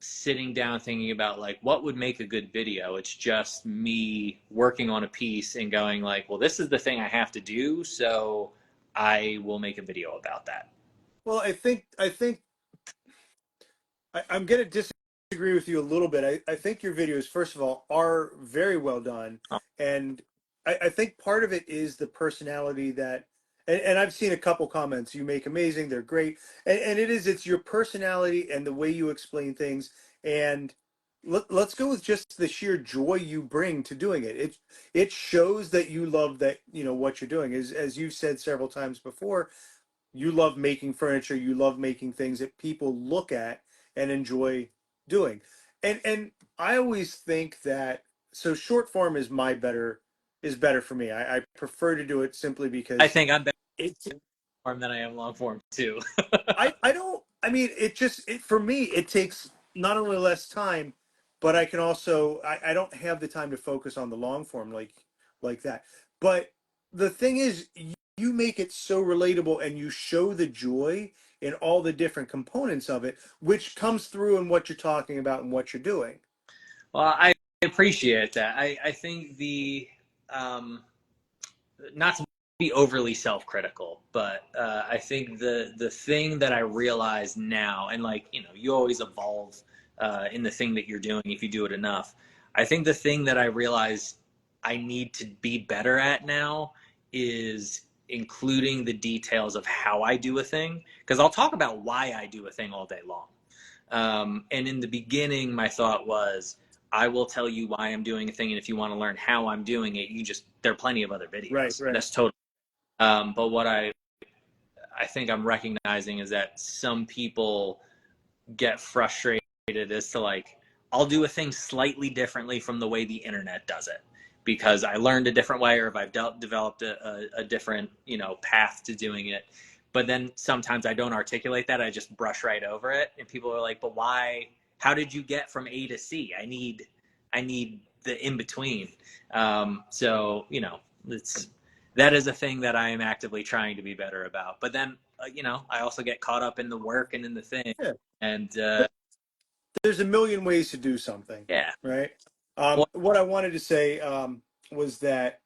sitting down thinking about like what would make a good video. It's just me working on a piece and going like, well, this is the thing I have to do. So I will make a video about that. Well, I think I'm going to disagree with you a little bit. I think your videos, first of all, are very well done, and I think part of it is the personality that, and I've seen a couple comments. You make amazing. They're great, and it's your personality and the way you explain things. And let's go with just the sheer joy you bring to doing it. It shows that you love that what you're doing. As you've said several times before, you love making furniture, you love making things that people look at and enjoy doing. And I always think that, so short form is better for me. I prefer to do it simply I because think I'm better it's form than I am long form too. I don't, I mean, for me it takes not only less time, but I can also, I don't have the time to focus on the long form like that. But the thing is, you make it so relatable and you show the joy in all the different components of it, which comes through in what you're talking about and what you're doing. Well, I appreciate that. I think the not to be overly self-critical, but I think the thing that I realize now, and like, you know, you always evolve in the thing that you're doing if you do it enough. I think the thing that I realize I need to be better at now is including the details of how I do a thing, because I'll talk about why I do a thing all day long. And in the beginning, my thought was, I will tell you why I'm doing a thing, and if you want to learn how I'm doing it, there are plenty of other videos. Right. That's totally. But what I think I'm recognizing is that some people get frustrated as to like, I'll do a thing slightly differently from the way the internet does it because I learned a different way, or if I've developed a different, you know, path to doing it. But then sometimes I don't articulate that. I just brush right over it. And people are like, but why, how did you get from A to C? I need the in between. So, you know, that is a thing that I am actively trying to be better about. But then, you know, I also get caught up in the work and in the thing. Yeah. And There's a million ways to do something, yeah. right? Well, What I wanted to say was that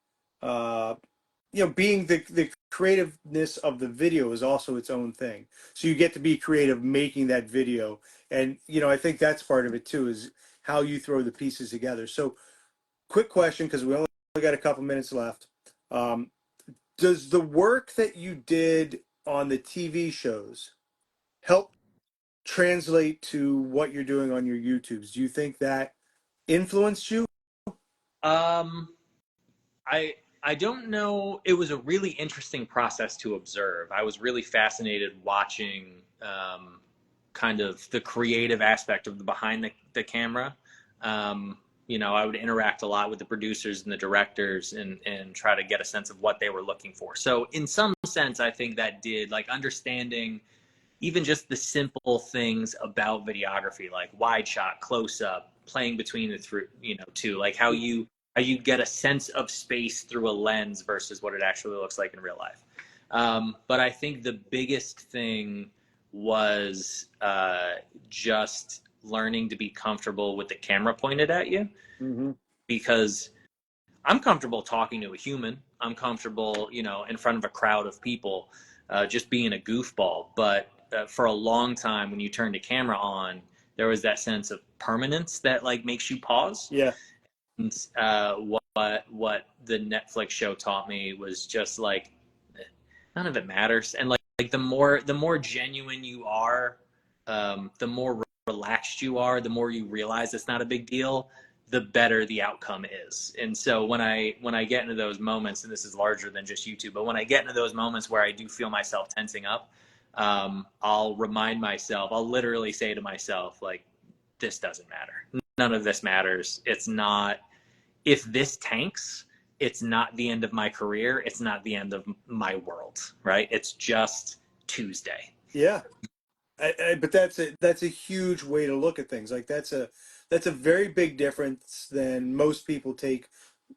you know, being the creativeness of the video is also its own thing. So you get to be creative making that video, and you know, I think that's part of it too, is how you throw the pieces together. So, quick question, because we only got a couple minutes left. Um, does the work that you did on the TV shows help translate to what you're doing on your YouTubes? Do you think that influenced you? um, I don't know. It was a really interesting process to observe. I was really fascinated watching kind of the creative aspect of the behind the camera. You know, I would interact a lot with the producers and the directors and try to get a sense of what they were looking for. So in some sense, I think that did, like, understanding even just the simple things about videography, like wide shot, close up, playing between the three, you know, two, like how you get a sense of space through a lens versus what it actually looks like in real life. But I think the biggest thing was just learning to be comfortable with the camera pointed at you, Mm-hmm. because I'm comfortable talking to a human. I'm comfortable, you know, in front of a crowd of people, just being a goofball. But for a long time, when you turn the camera on, there was that sense of permanence that like makes you pause. Yeah. And what the Netflix show taught me was just like, none of it matters. And like the more genuine you are, the more relaxed you are, the more you realize it's not a big deal, the better the outcome is. And so when I get into those moments, and this is larger than just YouTube, but when I get into those moments where I do feel myself tensing up, I'll remind myself, I'll literally say to myself, like, this doesn't matter. None of this matters. It's not, if this tanks, it's not the end of my career. It's not the end of my world, right? It's just Tuesday. Yeah. But that's a huge way to look at things. Like that's a very big difference than most people take.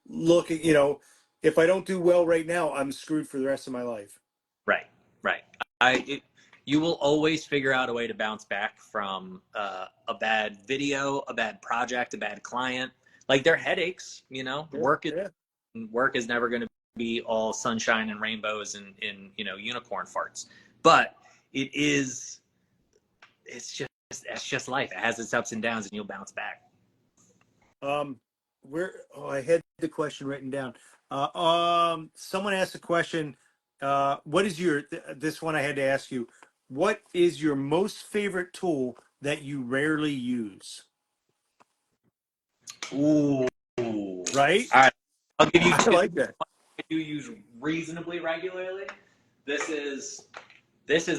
Looking, you know, if I don't do well right now, I'm screwed for the rest of my life. Right, right. You will always figure out a way to bounce back from a bad video, a bad project, a bad client. Like, they're headaches, you know. Yeah, yeah. Work is never going to be all sunshine and rainbows and you know, unicorn farts. But it's just life. It has its ups and downs, and you'll bounce back. Where I had the question written down. Someone asked a question. What is this one I had to ask you? What is your most favorite tool that you rarely use? Ooh. Right? All right. I'll give you I two like that. I do use reasonably regularly. This is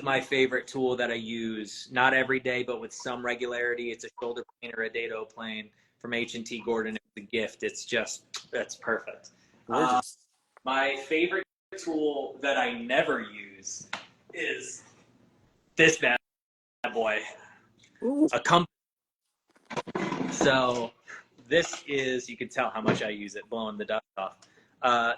my favorite tool that I use, not every day, but with some regularity. It's a shoulder plane or a dado plane from H&T Gordon. It's a gift. That's perfect. Gorgeous. My favorite tool that I never use is this bad boy, Ooh. a compass. So this is, you can tell how much I use it, blowing the dust off.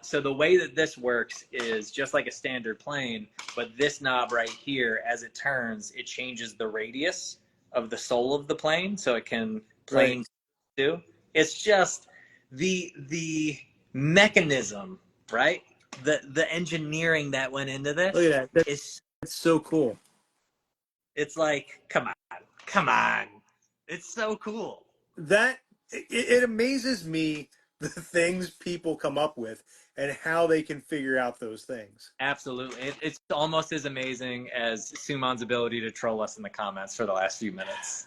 So the way that this works is just like a standard plane, but this knob right here, as it turns, it changes the radius of the sole of the plane, so it can plane too. It's just the mechanism, right? The engineering that went into Look this at that. is, That's so cool. it's like, come on. It's so cool. That it amazes me the things people come up with and how they can figure out those things. Absolutely. It's almost as amazing as Suman's ability to troll us in the comments for the last few minutes.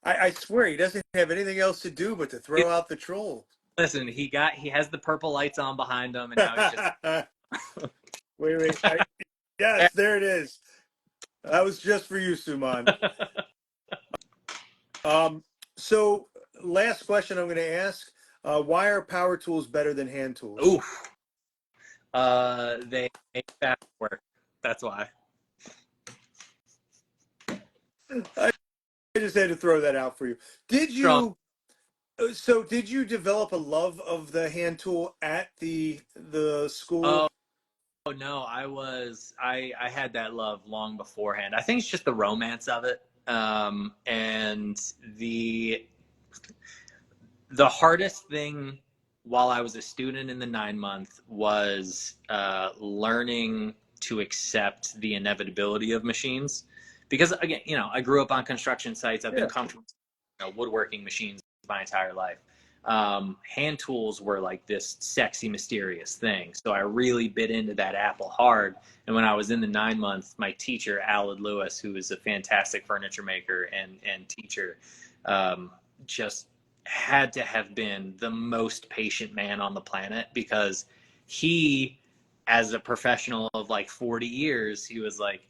I swear he doesn't have anything else to do but to throw out the troll. Listen, he has the purple lights on behind him, and now he's just Wait. Yes, there it is. That was just for you, Suman. So last question I'm going to ask: why are power tools better than hand tools? Ooh. They make fast work. That's why. I just had to throw that out for you. Did Strong. you? So did you develop a love of the hand tool at the school? Oh no, I had that love long beforehand. I think it's just the romance of it. And the hardest thing while I was a student in the 9 month was learning to accept the inevitability of machines. Because again, I grew up on construction sites. I've been comfortable with woodworking machines my entire life. Hand tools were like this sexy, mysterious thing. So I really bit into that apple hard. And when I was in the 9 month, my teacher, Alad Lewis, who is a fantastic furniture maker and teacher, just had to have been the most patient man on the planet, because he, as a professional of like 40 years, he was like,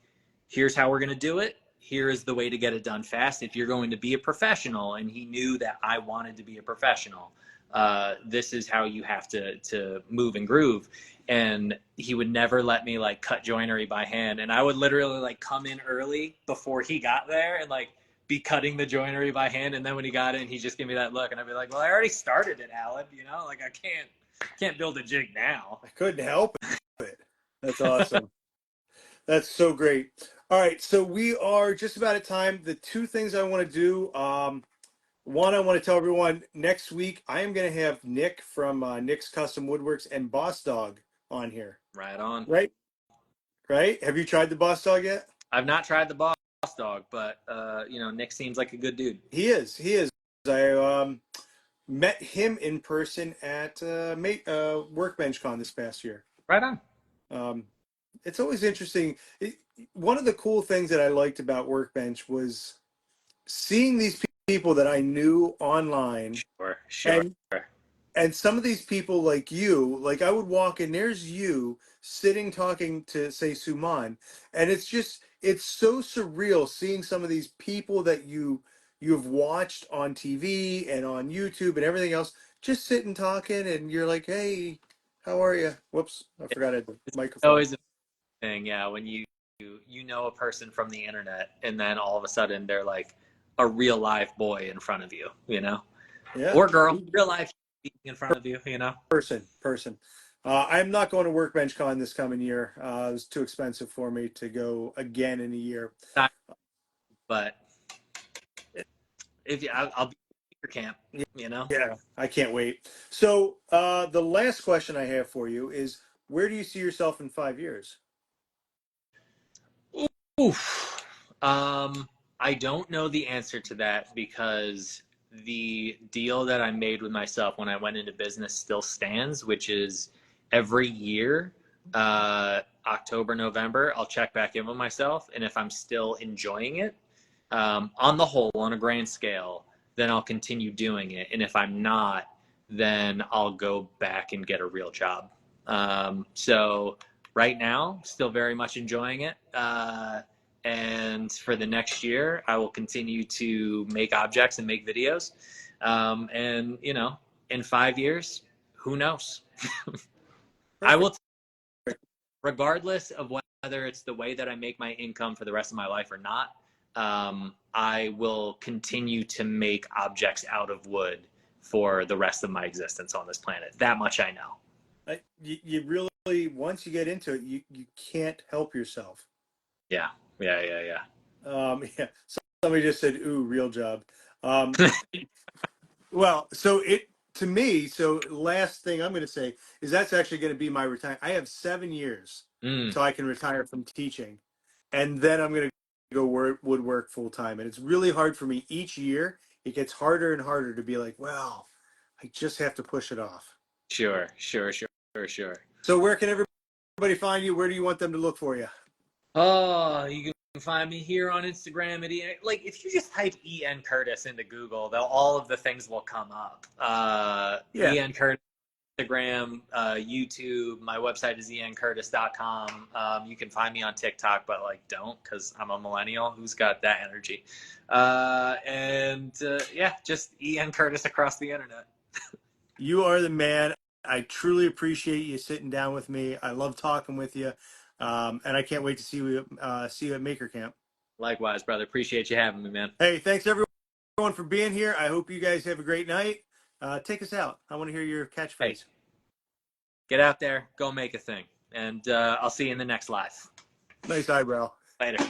here's how we're going to do it. Here is the way to get it done fast. If you're going to be a professional, and he knew that I wanted to be a professional, this is how you have to move and groove. And he would never let me like cut joinery by hand. And I would literally like come in early before he got there and like be cutting the joinery by hand. And then when he got in, he'd just give me that look, and I'd be like, well, I already started it, Alan, like I can't build a jig now. I couldn't help it. That's awesome. That's so great. All right, so we are just about at time. The two things I want to do. One, I want to tell everyone next week I am going to have Nick from Nick's Custom Woodworks and Boss Dog on here. Right on. Right? Have you tried the Boss Dog yet? I've not tried the Boss Dog, but Nick seems like a good dude. He is. I met him in person at Workbench Con this past year. Right on. It's always interesting. One of the cool things that I liked about Workbench was seeing these people that I knew online. Sure. And some of these people like you, like I would walk in, there's you sitting talking to, say, Suman, and it's so surreal seeing some of these people that you've watched on TV and on YouTube and everything else, just sitting talking, and you're like, hey, how are you? Whoops, I forgot the microphone. It's always a thing, yeah, when you know a person from the internet, and then all of a sudden they're like a real live boy in front of you, Yeah. Or girl, real life in front of you, Person. I'm not going to Workbench Con this coming year. It was too expensive for me to go again in a year. But I'll be at your camp, Yeah, I can't wait. So the last question I have for you is, where do you see yourself in 5 years? Oof. I don't know the answer to that, because the deal that I made with myself when I went into business still stands, which is every year, October, November, I'll check back in with myself. And if I'm still enjoying it, on the whole, on a grand scale, then I'll continue doing it. And if I'm not, then I'll go back and get a real job. So right now, still very much enjoying it. And for the next year, I will continue to make objects and make videos. And, in 5 years, who knows? I will, regardless of whether it's the way that I make my income for the rest of my life or not, I will continue to make objects out of wood for the rest of my existence on this planet. That much I know. You really, once you get into it, you can't help yourself. Yeah, yeah. Yeah. Somebody just said, "Ooh, real job." Um, well, so it to me. So last thing I'm going to say is that's actually going to be my retirement. I have 7 years Mm, till I can retire from teaching, and then I'm going to go woodwork full time. And it's really hard for me each year. It gets harder and harder to be like, well, I just have to push it off. sure. So where can everybody find you? Where do you want them to look for you? Oh, you can find me here on Instagram at like if you just type En Curtis into Google, all of the things will come up. Yeah. En Curtis, Instagram, YouTube. My website is encurtis.com. You can find me on TikTok, but like don't, because I'm a millennial who's got that energy. Yeah, just En Curtis across the internet. You are the man. I truly appreciate you sitting down with me. I love talking with you, and I can't wait to see you at Maker Camp. Likewise, brother. Appreciate you having me, man. Hey, thanks everyone for being here. I hope you guys have a great night. Take us out. I want to hear your Hey, catchphrase. get out there, go make a thing, and I'll see you in the next live. Nice eyebrow. Later.